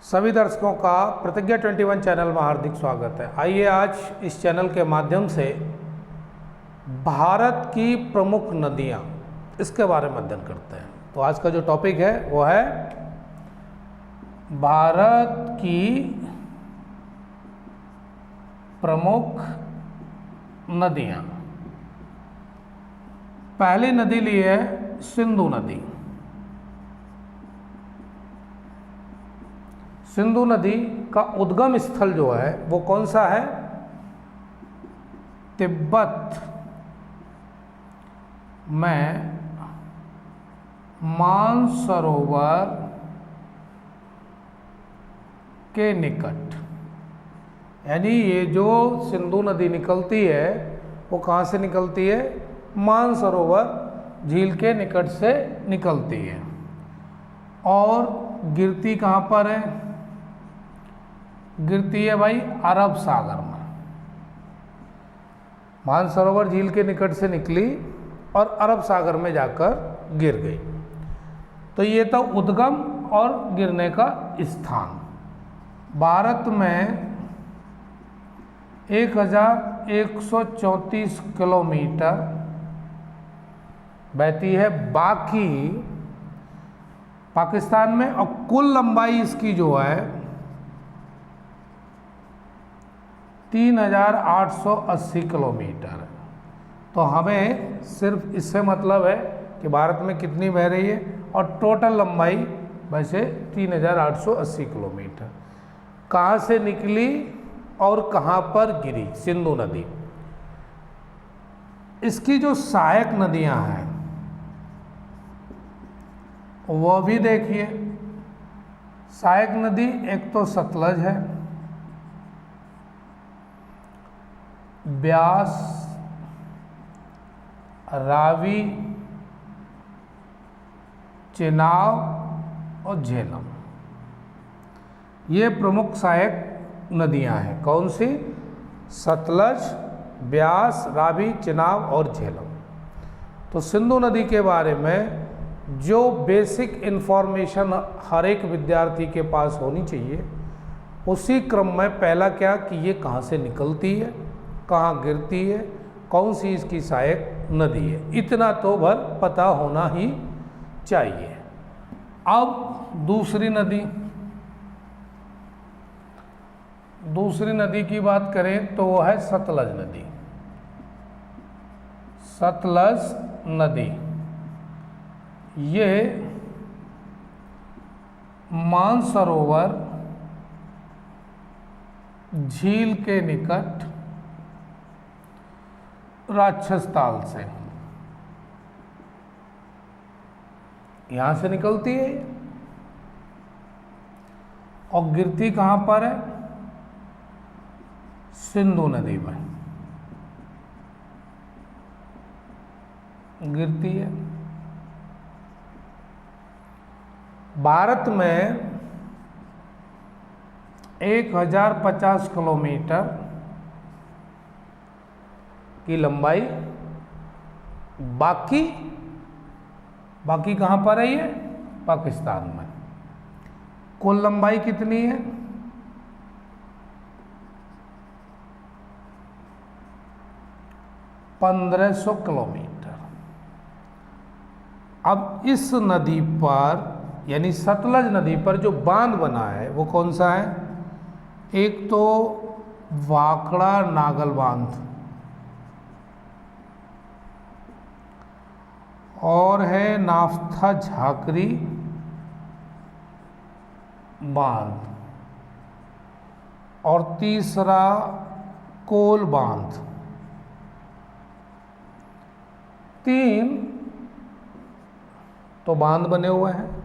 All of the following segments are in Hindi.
सभी दर्शकों का प्रतिज्ञा 21 चैनल में हार्दिक स्वागत है। आइए आज इस चैनल के माध्यम से भारत की प्रमुख नदियाँ इसके बारे में अध्ययन करते हैं। तो आज का जो टॉपिक है वो है भारत की प्रमुख नदियाँ। पहली नदी ली है सिंधु नदी। सिंधु नदी का उद्गम स्थल जो है वो कौन सा है? तिब्बत में मानसरोवर के निकट। यानी ये जो सिंधु नदी निकलती है वो कहाँ से निकलती है? मानसरोवर झील के निकट से निकलती है। और गिरती कहाँ पर है? गिरती है भाई अरब सागर में। मानसरोवर झील के निकट से निकली और अरब सागर में जाकर गिर गई। तो ये तो उद्गम और गिरने का स्थान। भारत में 1134 किलोमीटर बहती है बाकी पाकिस्तान में, और कुल लंबाई इसकी जो है 3880 किलोमीटर। तो हमें सिर्फ इससे मतलब है कि भारत में कितनी बह रही है, और टोटल लंबाई वैसे 3880 किलोमीटर। कहाँ से निकली और कहाँ पर गिरी सिंधु नदी? इसकी जो सहायक नदियाँ हैं वो भी देखिए। सहायक नदी एक तो सतलज है, ब्यास, रावी, चेनाब और झेलम, ये प्रमुख सहायक नदियां हैं। कौन सी? सतलज, ब्यास, रावी, चेनाब और झेलम। तो सिंधु नदी के बारे में जो बेसिक इन्फॉर्मेशन हर एक विद्यार्थी के पास होनी चाहिए, उसी क्रम में पहला क्या कि ये कहाँ से निकलती है, कहाँ गिरती है, कौन सी इसकी सहायक नदी है, इतना तो भर पता होना ही चाहिए। अब दूसरी नदी की बात करें तो वो है सतलज नदी। सतलज नदी ये मानसरोवर झील के निकट राक्षस ताल से यहां से निकलती है और गिरती कहां पर है? सिंधु नदी में गिरती है। भारत में 1050 किलोमीटर की लंबाई, बाकी कहाँ पर है ये? पाकिस्तान में। कुल लंबाई कितनी है? 1500 किलोमीटर। अब इस नदी पर यानी सतलज नदी पर जो बांध बना है वो कौन सा है? एक तो वाकड़ा नागल बांध, और है नाफ्था झाकरी बांध, और तीसरा कोल बांध। 3 तो बांध बने हुए हैं।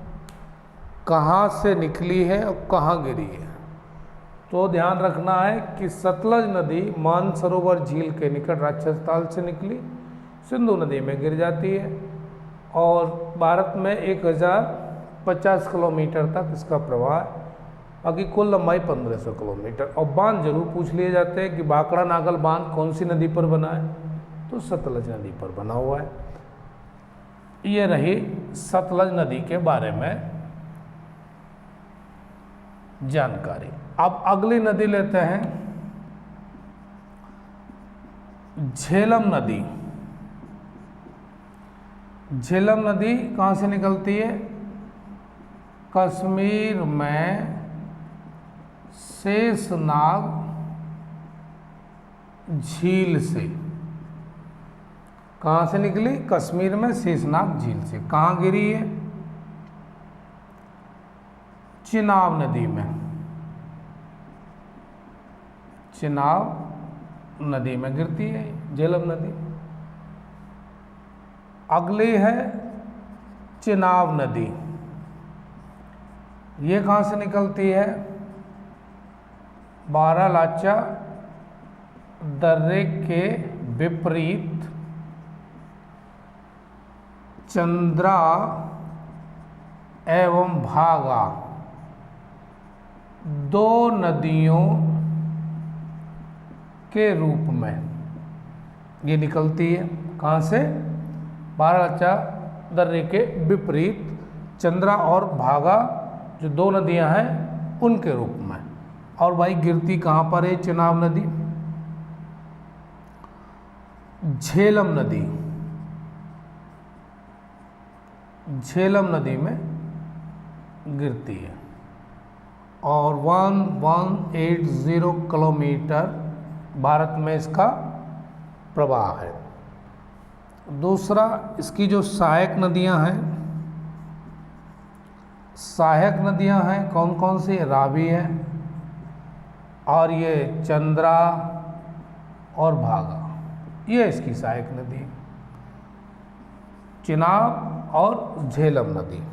कहाँ से निकली है और कहाँ गिरी है? तो ध्यान रखना है कि सतलज नदी मानसरोवर झील के निकट राक्षस ताल से निकली, सिंधु नदी में गिर जाती है, और भारत में 1050 किलोमीटर तक इसका प्रवाह है। बाकी कुल लंबाई 1500 किलोमीटर। और बांध जरूर पूछ लिए जाते हैं कि बाकड़ा नागल बांध कौन सी नदी पर बना है? तो सतलज नदी पर बना हुआ है। ये रही सतलज नदी के बारे में जानकारी। अब अगली नदी लेते हैं झेलम नदी। झेलम नदी कहाँ से निकलती है? कश्मीर में शेषनाग झील से। कहाँ से निकली? कश्मीर में शेषनाग झील से। कहाँ गिरी है? चिनाब नदी में। चिनाब नदी में गिरती है झेलम नदी। अगली है चिनाब नदी। ये कहाँ से निकलती है? बारालाचा दर्रे के विपरीत चंद्रा एवं भागा दो नदियों के रूप में ये निकलती है। कहाँ से? बारालाचा दर्रे के विपरीत चंद्रा और भागा जो दो नदियां हैं उनके रूप में। और भाई गिरती कहाँ पर है चिनाब नदी? झेलम नदी। झेलम नदी में गिरती है और 1180 किलोमीटर भारत में इसका प्रवाह है। दूसरा, इसकी जो सहायक नदियां हैं, सहायक नदियां हैं कौन कौन सी? रावी है और ये चंद्रा और भागा, ये इसकी सहायक नदी। चिनाब और झेलम नदी,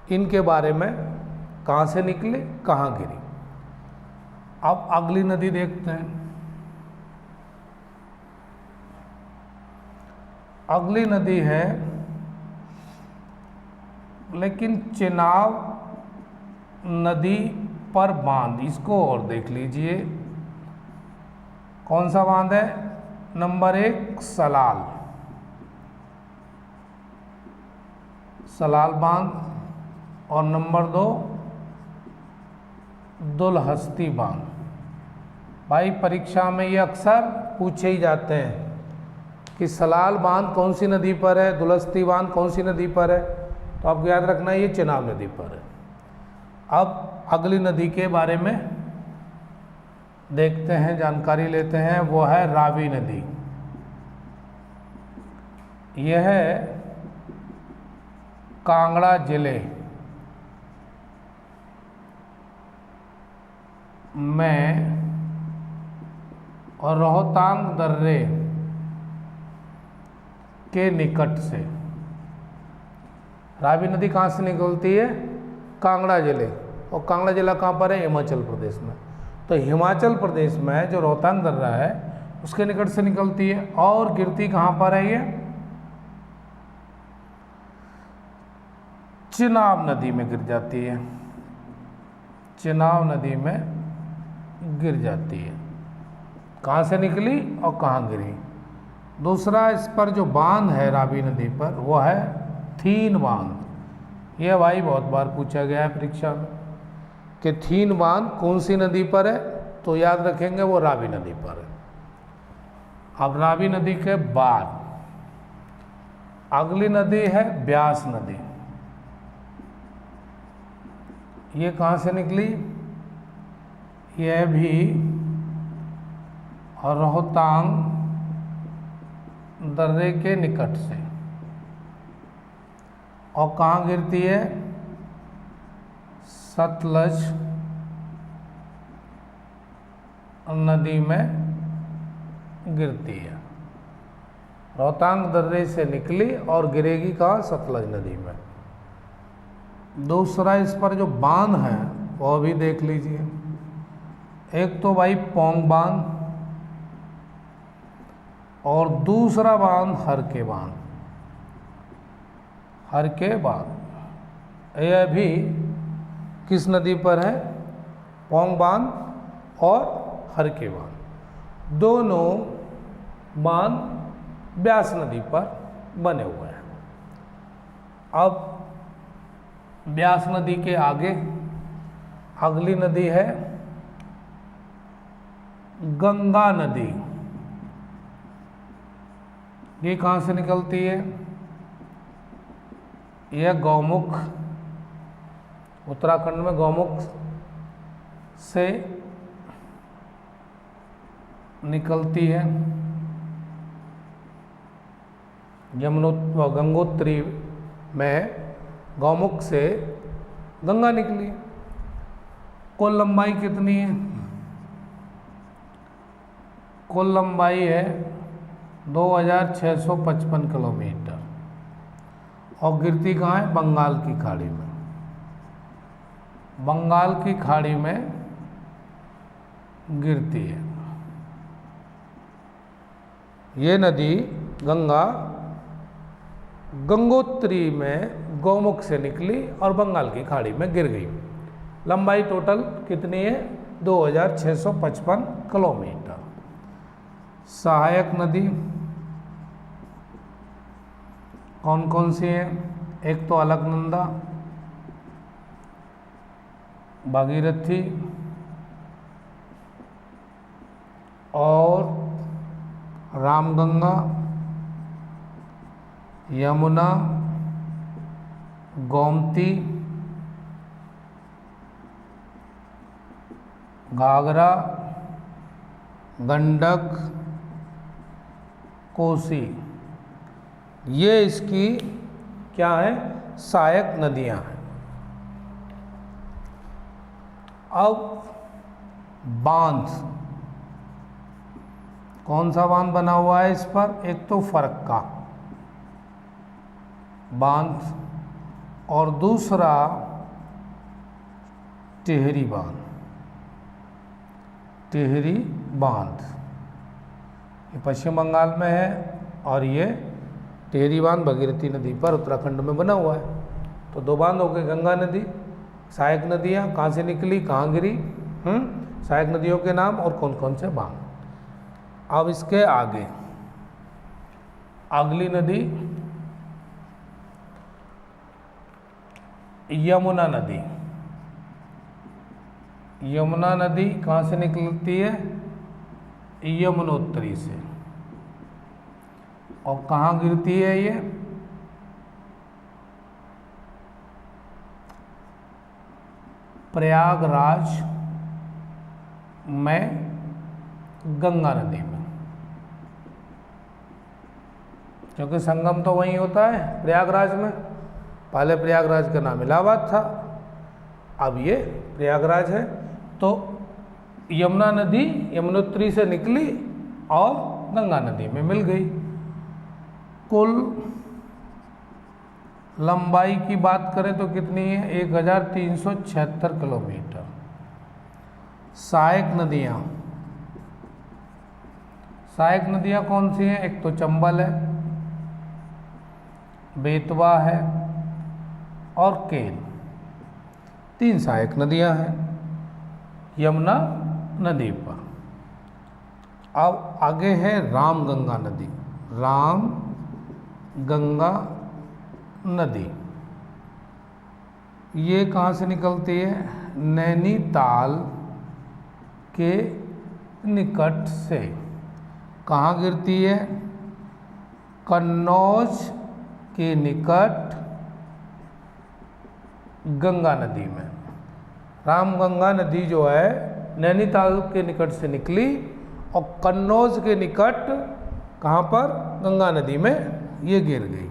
इनके बारे में कहाँ से निकले, कहाँ गिरी। अब अगली नदी देखते हैं। अगली नदी है, लेकिन चिनाब नदी पर बांध, इसको और देख लीजिए। कौन सा बांध है? नंबर 1 सलाल, सलाल बांध, और नंबर 2 दुलहस्ती बांध। भाई परीक्षा में ये अक्सर पूछे ही जाते हैं कि सलाल बांध कौन सी नदी पर है, दुलहस्ती बांध कौन सी नदी पर है। तो आपको याद रखना है ये चिनाब नदी पर है। अब अगली नदी के बारे में देखते हैं, जानकारी लेते हैं। वो है रावी नदी। यह है कांगड़ा जिले में और रोहतांग दर्रे के निकट से। रावी नदी कहाँ से निकलती है? कांगड़ा जिले। और कांगड़ा जिला कहाँ पर है? हिमाचल प्रदेश में। तो हिमाचल प्रदेश में जो रोहतांग दर्रा है उसके निकट से निकलती है। और गिरती कहाँ पर है ये? चिनाब नदी में गिर जाती है। चिनाब नदी में गिर जाती है। कहाँ से निकली और कहाँ गिरी? दूसरा, इस पर जो बांध है रावी नदी पर वो है थीन बांध। यह भाई बहुत बार पूछा गया है परीक्षा में कि थीन बांध कौन सी नदी पर है, तो याद रखेंगे वो रावी नदी पर है। अब रावी नदी के बाद अगली नदी है ब्यास नदी। ये कहाँ से निकली? यह भी रोहतांग दर्रे के निकट से। और कहाँ गिरती है? सतलज नदी में गिरती है। रोहतांग दर्रे से निकली और गिरेगी कहाँ? सतलज नदी में। दूसरा, इस पर जो बांध है वो भी देख लीजिए। एक तो भाई पौंग बांध और दूसरा बांध हरके बांध। हरके बांध यह भी किस नदी पर है? पौंग बांध और हरके बांध, दोनों बांध ब्यास नदी पर बने हुए हैं। अब ब्यास नदी के आगे अगली नदी है गंगा नदी। ये कहाँ से निकलती है? यह गौमुख, उत्तराखंड में गौमुख से निकलती है। गंगोत्री में गौमुख से गंगा निकली। कुल लंबाई कितनी है? कुल लंबाई है 2655 किलोमीटर और गिरती कहाँ है? बंगाल की खाड़ी में। बंगाल की खाड़ी में गिरती है। ये नदी गंगा गंगोत्री में गौमुख से निकली और बंगाल की खाड़ी में गिर गई। लंबाई टोटल कितनी है? 2655 किलोमीटर। सहायक नदी कौन कौन सी है? एक तो अलकनंदा, भागीरथी और रामगंगा, यमुना, गोमती, घाघरा, गंडक, कोसी। ये इसकी क्या है? सहायक नदियां हैं। अब बांध, कौन सा बांध बना हुआ है इस पर? एक तो फरक्का बांध और दूसरा टिहरी बांध। टिहरी बांध ये पश्चिम बंगाल में है और ये टिहरी बांध भगीरथी नदी पर उत्तराखंड में बना हुआ है। तो दो बांध हो गए। गंगा नदी, सहायक नदियाँ कहाँ से निकली, कहाँ गिरी, सहायक नदियों के नाम और कौन कौन से बांध। अब इसके आगे अगली नदी यमुना नदी। यमुना नदी कहाँ से निकलती है? यमुनोत्री से। और कहाँ गिरती है ये? प्रयागराज में गंगा नदी में, क्योंकि संगम तो वहीं होता है प्रयागराज में। पहले प्रयागराज का नाम इलाहाबाद था, अब ये प्रयागराज है। तो यमुना नदी यमुनोत्री से निकली और गंगा नदी में मिल गई। कुल लंबाई की बात करें तो कितनी है? 1376 किलोमीटर। सहायक नदियाँ, सहायक नदियाँ कौन सी हैं? एक तो चंबल है, बेतवा है और केन। तीन सहायक नदियाँ हैं यमुना नदी पर। अब आगे है रामगंगा नदी। राम गंगा नदी ये कहाँ से निकलती है? नैनीताल के निकट से। कहाँ गिरती है? कन्नौज के निकट गंगा नदी में। रामगंगा नदी जो है नैनीताल के निकट से निकली और कन्नौज के निकट कहाँ पर? गंगा नदी में ये गिर गई।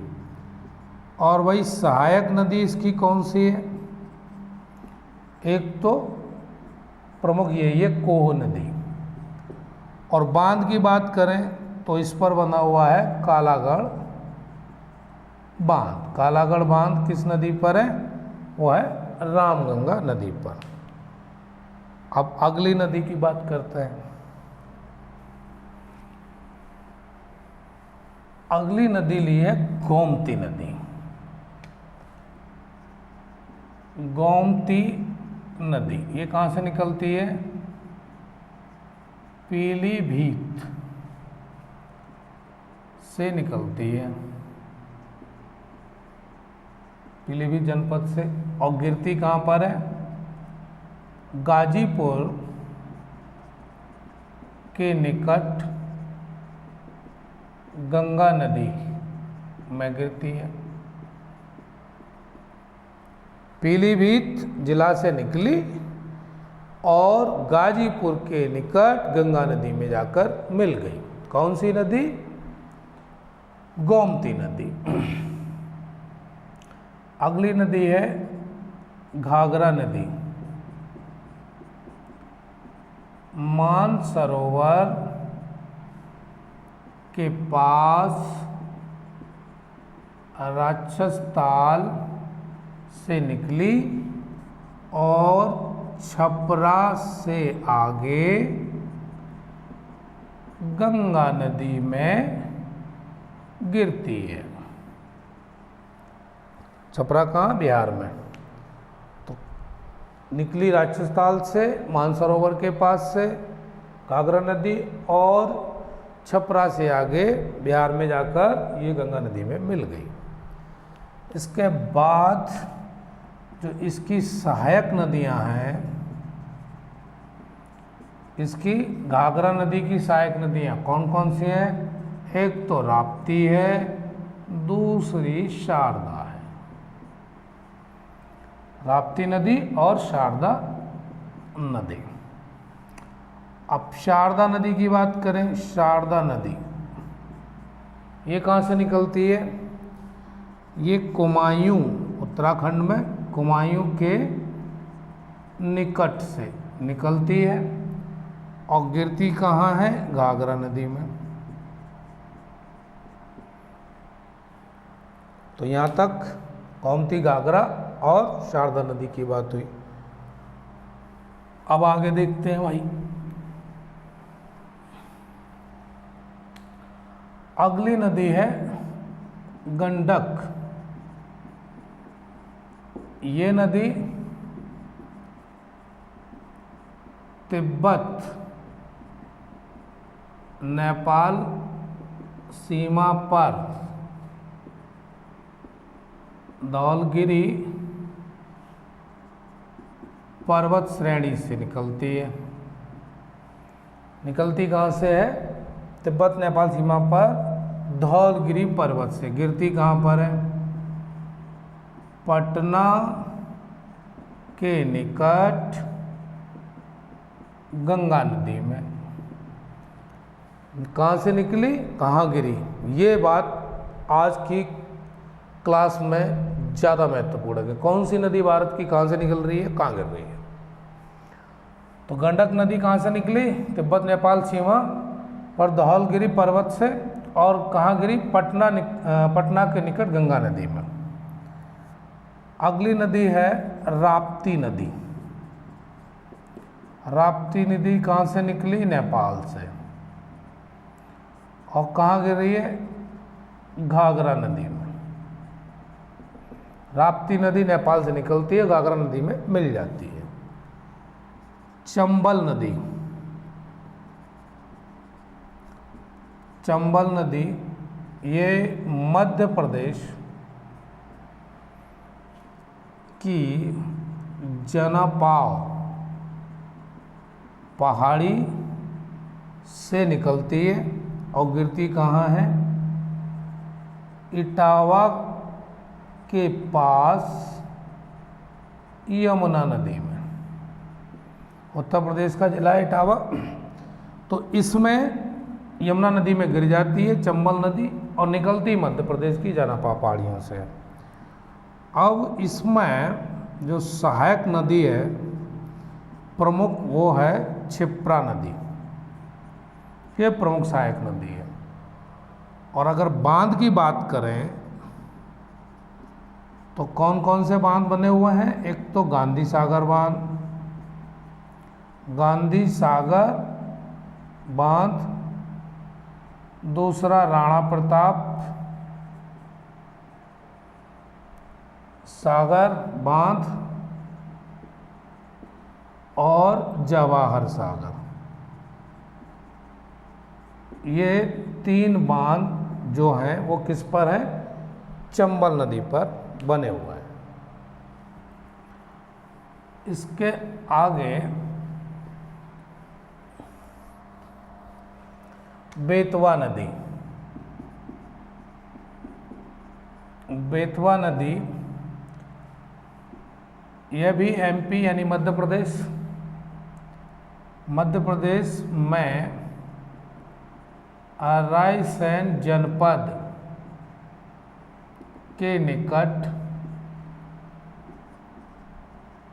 और वही सहायक नदी इसकी कौन सी है? एक तो प्रमुख यही है कोह नदी। और बांध की बात करें तो इस पर बना हुआ है कालागढ़ बांध। कालागढ़ बांध किस नदी पर है? वो है रामगंगा नदी पर। अब अगली नदी की बात करते हैं। अगली नदी ली है गोमती नदी। गोमती नदी ये कहाँ से निकलती है? पीलीभीत से निकलती है, पीलीभीत जनपद से। और गिरती कहाँ पर है? गाजीपुर के निकट गंगा नदी में गिरती है। पीलीभीत जिला से निकली और गाजीपुर के निकट गंगा नदी में जाकर मिल गई। कौन सी नदी? गोमती नदी। अगली नदी है घाघरा नदी। मानसरोवर के पास राक्षसताल से निकली और छपरा से आगे गंगा नदी में गिरती है। छपरा कहाँ? बिहार में। तो निकली राक्षसताल से, मानसरोवर के पास से घाघरा नदी, और छपरा से आगे बिहार में जाकर ये गंगा नदी में मिल गई। इसके बाद जो इसकी सहायक नदियां हैं, इसकी घाघरा नदी की सहायक नदियां कौन कौन सी हैं? एक तो राप्ती है, दूसरी शारदा है। राप्ती नदी और शारदा नदी। अब शारदा नदी की बात करें। शारदा नदी ये कहाँ से निकलती है? ये कुमायूं, उत्तराखंड में कुमायूं के निकट से निकलती है और गिरती कहाँ है? घाघरा नदी में। तो यहाँ तक गोमती, घाघरा और शारदा नदी की बात हुई। अब आगे देखते हैं भाई। अगली नदी है गंडक। ये नदी तिब्बत नेपाल सीमा पर धौलगिरी पर्वत श्रेणी से निकलती है। निकलती कहाँ से है? तिब्बत नेपाल सीमा पर धौलगिरी पर्वत से। गिरती कहाँ पर है? पटना के निकट गंगा नदी में। कहाँ से निकली, कहाँ गिरी, ये बात आज की क्लास में ज़्यादा महत्वपूर्ण है। कौन सी नदी भारत की कहाँ से निकल रही है, कहाँ गिर रही है। तो गंडक नदी कहाँ से निकली? तिब्बत नेपाल सीमा पर धौलगिरी पर्वत से। और कहाँ गिरी? पटना के निकट गंगा नदी में। अगली नदी है राप्ती नदी। राप्ती नदी कहाँ से निकली? नेपाल से। और कहाँ गिर रही है? घाघरा नदी में। राप्ती नदी नेपाल से निकलती है, घाघरा नदी में मिल जाती है। चंबल नदी। चंबल नदी ये मध्य प्रदेश की जनपाव पहाड़ी से निकलती है और गिरती कहाँ है? इटावा के पास यमुना नदी में। उत्तर प्रदेश का जिला है इटावा। तो इसमें यमुना नदी में गिर जाती है चंबल नदी और निकलती मध्य प्रदेश की जनपा पहाड़ियों से। अब इसमें जो सहायक नदी है प्रमुख, वो है क्षिप्रा नदी। ये प्रमुख सहायक नदी है। और अगर बांध की बात करें तो कौन कौन से बांध बने हुए हैं? एक तो गांधी सागर बांध, गांधी सागर बांध, दूसरा राणा प्रताप सागर बांध और जवाहर सागर। ये तीन बांध जो हैं वो किस पर हैं? चंबल नदी पर बने हुए हैं। इसके आगे बेतवा नदी। बेतवा नदी यह भी एमपी यानी मध्य प्रदेश में रायसेन जनपद के निकट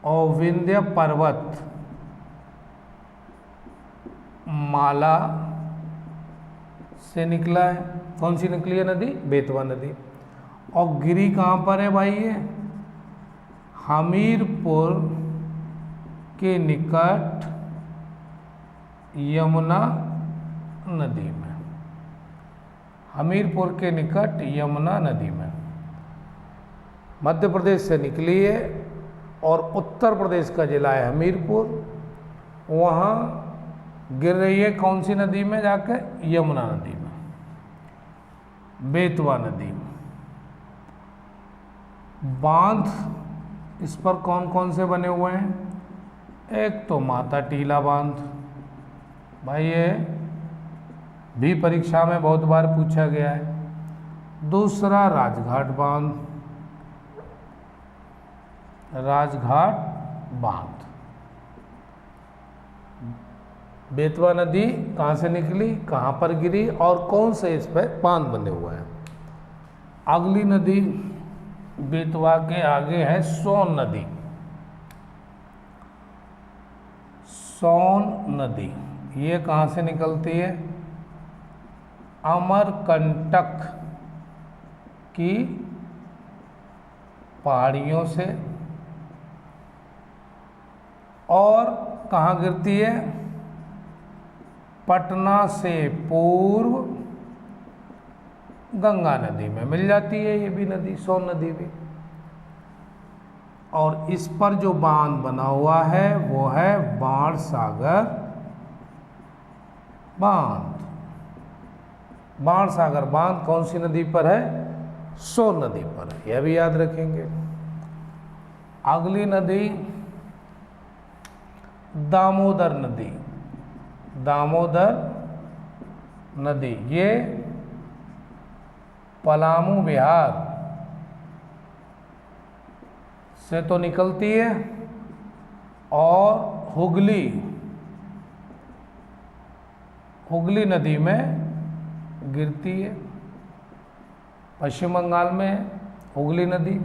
और विंध्य पर्वत माला से निकला है। कौन सी निकली है नदी? बेतवा नदी। और गिरी कहाँ पर है भाई? ये हमीरपुर के निकट यमुना नदी में। हमीरपुर के निकट यमुना नदी में मध्य प्रदेश से निकली है और उत्तर प्रदेश का जिला है हमीरपुर। वहाँ गिर रही है कौन सी नदी में? जाकर यमुना नदी में, बेतवा नदी। बांध इस पर कौन कौन से बने हुए हैं? एक तो माता टीला बांध, भाई ये भी परीक्षा में बहुत बार पूछा गया है। दूसरा राजघाट बांध, राजघाट बांध। बेतवा नदी कहाँ से निकली, कहाँ पर गिरी और कौन से इस पर बांध बने हुए हैं? अगली नदी बेतवा के आगे है सोन नदी। सोन नदी ये कहाँ से निकलती है? अमरकंटक की पहाड़ियों से। और कहाँ गिरती है? पटना से पूर्व गंगा नदी में मिल जाती है ये भी नदी, सोन नदी भी। और इस पर जो बांध बना हुआ है वो है बाणसागर बांध। बाणसागर बांध कौन सी नदी पर है? सोन नदी पर है, यह भी याद रखेंगे। अगली नदी दामोदर नदी। दामोदर नदी ये पलामू बिहार से तो निकलती है और हुगली नदी में गिरती है। पश्चिम बंगाल में हुगली नदी।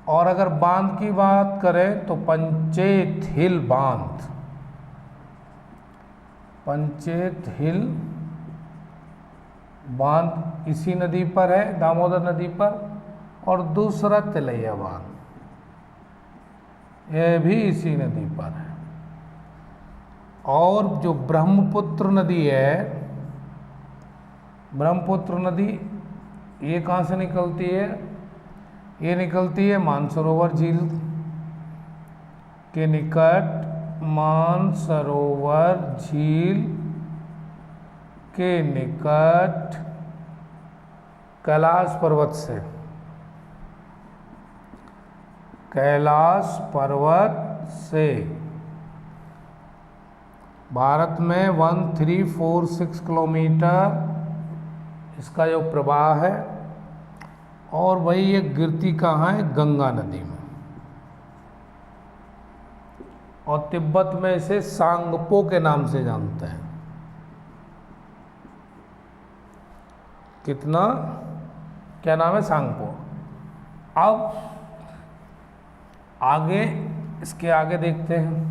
और अगर बांध की बात करें तो पंचेत हिल बांध, पंचेत हिल बांध इसी नदी पर है, दामोदर नदी पर। और दूसरा तिलैया बांध यह भी इसी नदी पर है। और जो ब्रह्मपुत्र नदी है, ब्रह्मपुत्र नदी ये कहाँ से निकलती है? ये निकलती है मानसरोवर झील के निकट, मानसरोवर झील के निकट कैलाश पर्वत से, कैलाश पर्वत से भारत में 1346 किलोमीटर इसका जो प्रवाह है। और वही ये गिरती कहाँ है? गंगा नदी में। और तिब्बत में इसे सांगपो के नाम से जानते हैं। कितना क्या नाम है? सांगपो। अब आगे इसके आगे देखते हैं।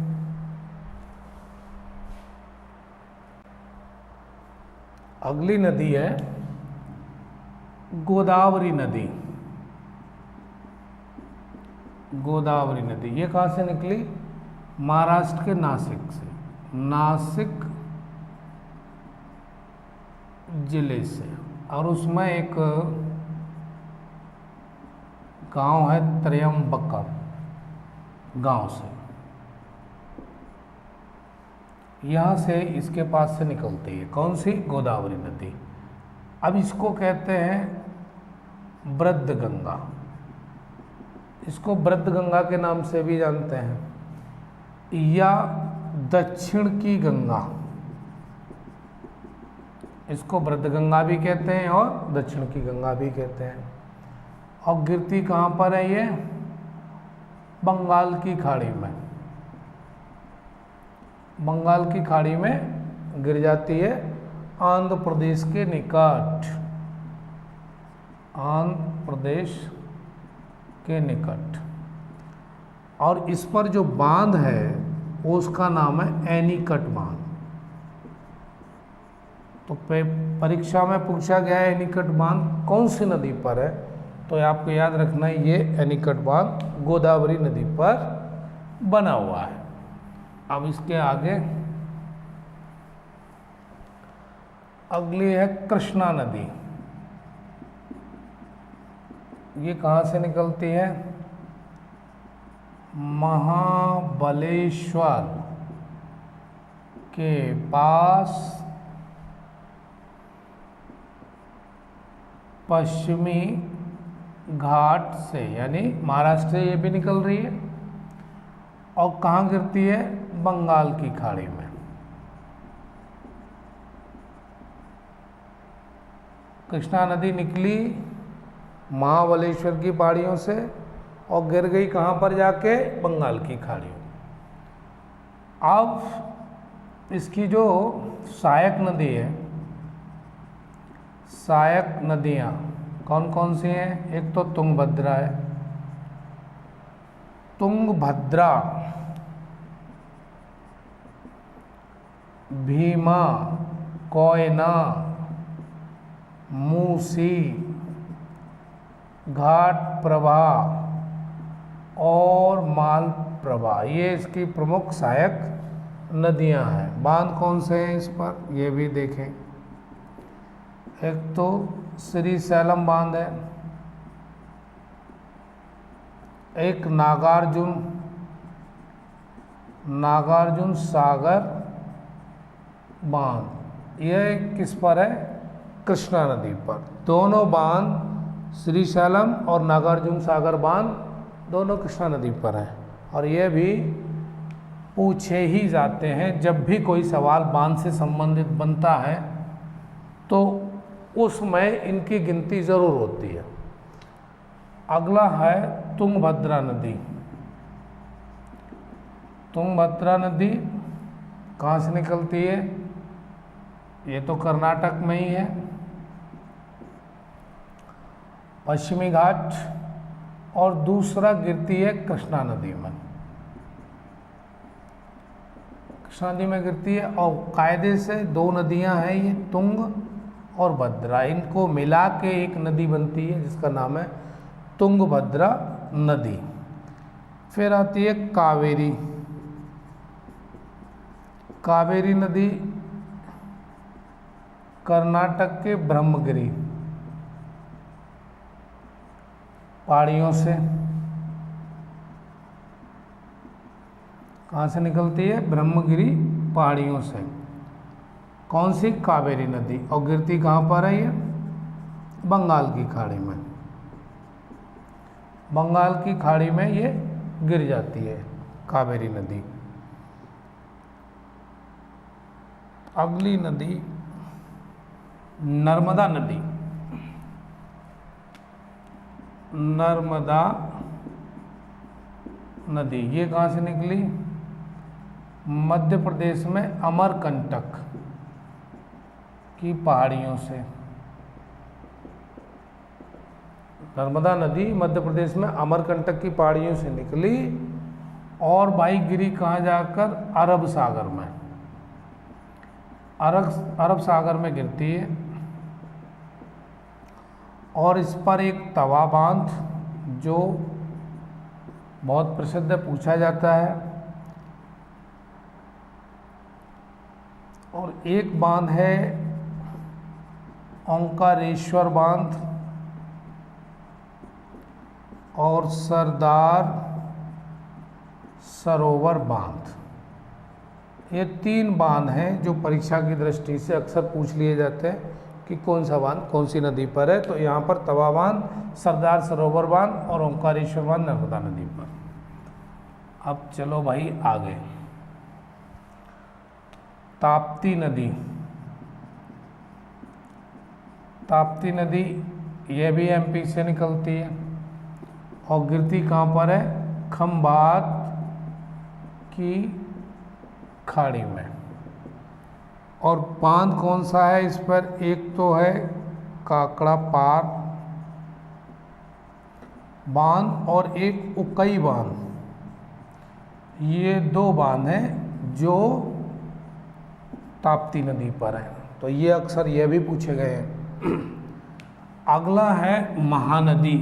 अगली नदी है गोदावरी नदी। गोदावरी नदी ये कहाँ से निकली? महाराष्ट्र के नासिक से, नासिक जिले से। और उसमें एक गांव है त्र्यंबकम गांव से, यहाँ से इसके पास से निकलती है कौन सी? गोदावरी नदी। अब इसको कहते हैं वृद्ध गंगा, इसको वृद्धगंगा के नाम से भी जानते हैं या दक्षिण की गंगा, इसको वृद्धगंगा भी कहते हैं और दक्षिण की गंगा भी कहते हैं। और गिरती कहाँ पर है ये? बंगाल की खाड़ी में, बंगाल की खाड़ी में गिर जाती है, आंध्र प्रदेश के निकट, आंध्र प्रदेश के निकट। और इस पर जो बांध है वो उसका नाम है एनीकट बांध। तो परीक्षा में पूछा गया है एनीकट बांध कौन सी नदी पर है, तो आपको याद रखना है ये एनीकट बांध गोदावरी नदी पर बना हुआ है। अब इसके आगे अगली है कृष्णा नदी। ये कहाँ से निकलती है? महाबलेश्वर के पास पश्चिमी घाट से, यानी महाराष्ट्र से ये भी निकल रही है। और कहाँ गिरती है? बंगाल की खाड़ी में। कृष्णा नदी निकली महाबलेश्वर की पहाड़ियों से और गिर गई कहाँ पर जाके? बंगाल की खाड़ियों। अब इसकी जो सहायक नदी है, सहायक नदियाँ कौन कौन सी हैं? एक तो तुंगभद्रा है, तुंगभद्रा, भीमा, कोयना, मूसी, घाट प्रभा और मालप्रभा, ये इसकी प्रमुख सहायक नदियां हैं। बांध कौन से हैं इस पर, ये भी देखें। एक तो श्री सैलम बांध है, एक नागार्जुन सागर बांध, यह किस पर है? कृष्णा नदी पर। दोनों बांध श्री सैलम और नागार्जुन सागर बांध दोनों कृष्णा नदी पर हैं। और ये भी पूछे ही जाते हैं, जब भी कोई सवाल बांध से संबंधित बनता है तो उसमें इनकी गिनती ज़रूर होती है। अगला है तुंगभद्रा नदी। तुंगभद्रा नदी कहाँ से निकलती है? ये तो कर्नाटक में ही है, पश्चिमी घाट, और दूसरा गिरती है कृष्णा नदी में। कृष्णा नदी में गिरती है और कायदे से दो नदियां हैं ये, तुंग और भद्रा, इनको मिला के एक नदी बनती है जिसका नाम है तुंगभद्रा नदी। फिर आती है कावेरी। कावेरी नदी कर्नाटक के ब्रह्मगिरी पहाड़ियों से, कहाँ से निकलती है? ब्रह्मगिरी पहाड़ियों से। कौन सी? कावेरी नदी। और गिरती कहाँ पर है ये? बंगाल की खाड़ी में। बंगाल की खाड़ी में ये गिर जाती है कावेरी नदी। अगली नदी नर्मदा नदी। नर्मदा नदी ये कहाँ से निकली? मध्य प्रदेश में अमरकंटक की पहाड़ियों से। नर्मदा नदी मध्य प्रदेश में अमरकंटक की पहाड़ियों से निकली और भाई गिरी कहाँ जाकर? अरब सागर में। अरब सागर में गिरती है और इस पर एक तवा बांध जो बहुत प्रसिद्ध पूछा जाता है, और एक बांध है ओंकारेश्वर बांध और सरदार सरोवर बांध। ये तीन बांध हैं जो परीक्षा की दृष्टि से अक्सर पूछ लिए जाते हैं कि कौन सा बांध कौन सी नदी पर है। तो यहाँ पर तवा बांध, सरदार सरोवर बांध और ओंकारेश्वर बांध नर्मदा नदी पर। अब चलो भाई आगे, ताप्ती नदी। ताप्ती नदी यह भी एमपी से निकलती है और गिरती कहाँ पर है, खंभात की खाड़ी में। और बांध कौन सा है इस पर, एक तो है काकड़ा पार बांध और एक उकई बांध। ये दो बांध हैं जो ताप्ती नदी पर है। तो ये अक्सर ये भी पूछे गए हैं। अगला है महानदी।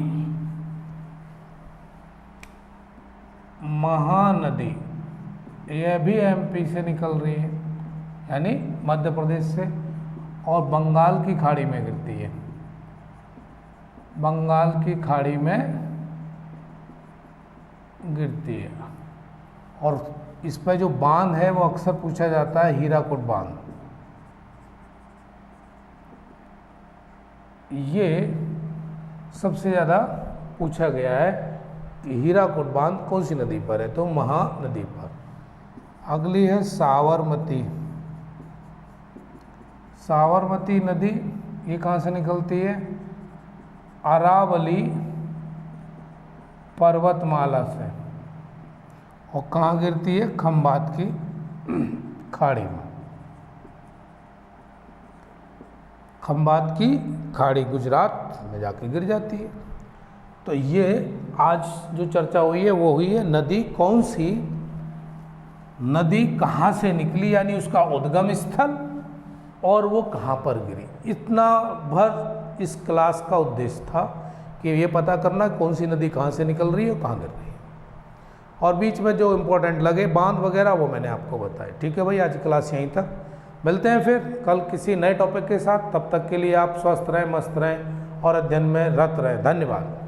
महानदी यह भी एमपी से निकल रही है, यानी मध्य प्रदेश से, और बंगाल की खाड़ी में गिरती है। बंगाल की खाड़ी में गिरती है। और इस पर जो बांध है वो अक्सर पूछा जाता है हीराकुड बांध। ये सबसे ज़्यादा पूछा गया है कि हीराकुड बांध कौन सी नदी पर है, तो महानदी पर। अगली है साबरमती। साबरमती नदी ये कहाँ से निकलती है, अरावली पर्वतमाला से, और कहाँ गिरती है, खंभात की खाड़ी में। खंभात की खाड़ी गुजरात में जाके गिर जाती है। तो ये आज जो चर्चा हुई है वो हुई है नदी कौन सी, नदी कहाँ से निकली, यानी उसका उद्गम स्थल और वो कहाँ पर गिरी। इतना भर इस क्लास का उद्देश्य था कि ये पता करना कौन सी नदी कहाँ से निकल रही है और कहाँ गिर रही है, और बीच में जो इम्पोर्टेंट लगे बांध वगैरह वो मैंने आपको बताया। ठीक है भाई, आज क्लास यहीं तक, मिलते हैं फिर कल किसी नए टॉपिक के साथ। तब तक के लिए आप स्वस्थ रहें, मस्त रहें और अध्ययन में रत रहें। धन्यवाद।